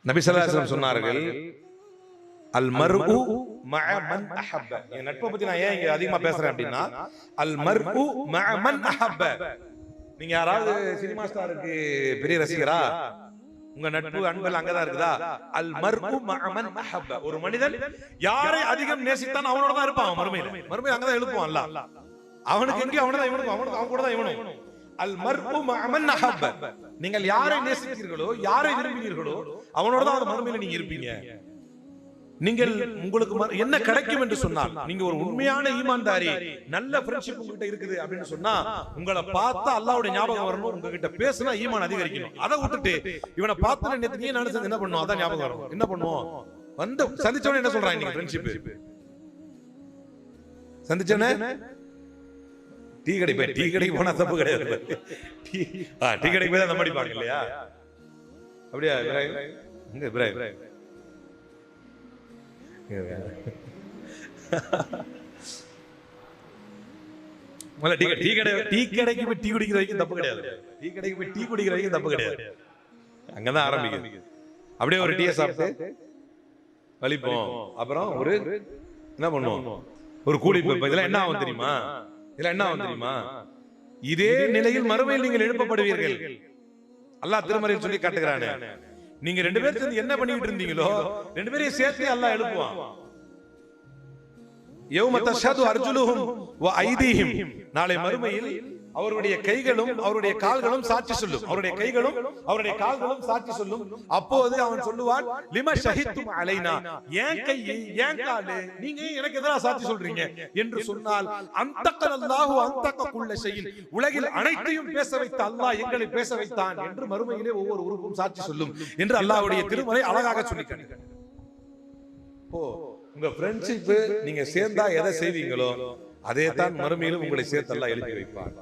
நபி ஸல்லல்லாஹு அலைஹி வஸல்லம் சொன்னார்கள், அல் மர்உ மஅ மன் அஹப்ப. என் நட்பை பத்தி நான் ஏன் இங்க அதிகமா பேசுறேன் அப்படின்னா, அல் மர்உ மஅ மன் அஹப்ப. நீங்க யாராவது சினிமா ஸ்டாருக்கு பெரிய ரசிகரா? உங்க நட்பு அன்பு அங்கதான் இருக்குதா? அல் மர்உ மஅ மன் அஹப்ப. ஒரு மனிதன் யாரை அதிகம் நேசித்தான் அவனோட தான் இருப்பான். மறுமையில அங்கதான் எழுப்புவான் அல்லாஹ். அவனுக்கு எங்க அவனதான் இவனுக்கு, அவனுக்கு அவன் கூட தான் இவனும். அல் மர்உ மஅ மன் அஹப்ப. நீங்கள் யாரை நேசிக்கிறீர்களோ, யாரை விரும்புகிறீர்களோ அவனோட தான் அந்த மறுமையில நீங்க இருப்பீங்க. நீங்கள் உங்களுக்கு என்ன கிடைக்கும் என்று சொன்னால், நீங்க ஒரு உண்மையான ஈமான்தாரி, நல்ல ஃப்ரெண்ட்ஷிப் உங்ககிட்ட இருக்குது அப்படின்னு சொன்னா, உங்களை பார்த்தா அல்லாஹ்வுடைய ஞாபகம் வரணும். உங்ககிட்ட பேசினா ஈமான் அதிகரிக்கணும். அதை விட்டுட்டு இவனை பார்த்தா நேத்து நீ நினைச்சது என்ன பண்ணுவோம், அதான் ஞாபகம் வரும். என்ன பண்ணுவோம்? வந்து சந்திச்சவனே என்ன சொல்றாங்க, நீங்க ஃப்ரெண்ட்ஷிப் சந்திச்சவனே டீ கடைக்கு போனா தப்பு கிடையாது. டீ கடைக்கு போய் தான் நம்ம அடிப்பாங்க இல்லையா? அப்படியா இப்ராஹிம்? இங்க இப்ராஹிம் டீ கடைக்கு போய் டீ குடிக்கிற வரைக்கும் தப்பு கிடையாது. டீ கடைக்கு போய் டீ குடிக்கிற வரைக்கும் தப்பு கிடையாது. அங்கதான் ஆரம்பிக்குது. அப்படியே ஒரு டீயை சாப்பிட்டு வலிப்போம். அப்புறம் ஒரு என்ன பண்ணுவோம், ஒரு கூலி. இதெல்லாம் என்ன ஆகும் தெரியுமா? இதெல்லாம் என்ன ஆகும் தெரியுமா? இதே நிலையில் மறுமையில் நீங்கள் எழுப்பப்படுவீர்கள். அல்லாஹ் திருமறையில் சொல்லி காட்டுகிறானே, நீங்க ரெண்டு பேரும் சேர்ந்து என்ன பண்ணிட்டு இருந்தீங்களோ ரெண்டு பேரையும் சேர்த்து அல்லாஹ் எழுப்புவான். யௌம தஷ்ஹது அர்ஜுலுஹும் வ ஐதீஹிம். நாளை மறுமையில் அவருடைய கைகளும் அவருடைய கால்களும் சாட்சி சொல்லும். அவருடைய கைகளும் அவருடைய கால்களும் சாட்சி சொல்லும். அப்போது அவன் சொல்லுவான், லிம ஷஹித்தும் அலைனா, ஏன் கை ஏன் கால் நீங்க எனக்கு எதிராக சாட்சி சொல்றீங்க என்று சொன்னால், அந்தக்கல்லாஹு அந்தக்க குல்ல ஷைஇன், உலகில் அனைத்தையும் பேச வைத்த அல்லாஹ் எங்களை பேச வைத்தான் என்று மறுமையிலே ஒவ்வொரு உறுப்பும் சாட்சி சொல்லும் என்று அல்லாஹ்வுடைய திருமறை அழகாக சொல்லிட்டாங்க. உங்க ஃப்ரெண்ட்ஷிப் நீங்க சேர்ந்தா எதை செய்வீங்களோ அதே தான் மறுமையிலும் உங்களை சேர்த்து அல்லாஹ் எழுப்பி வைப்பான்.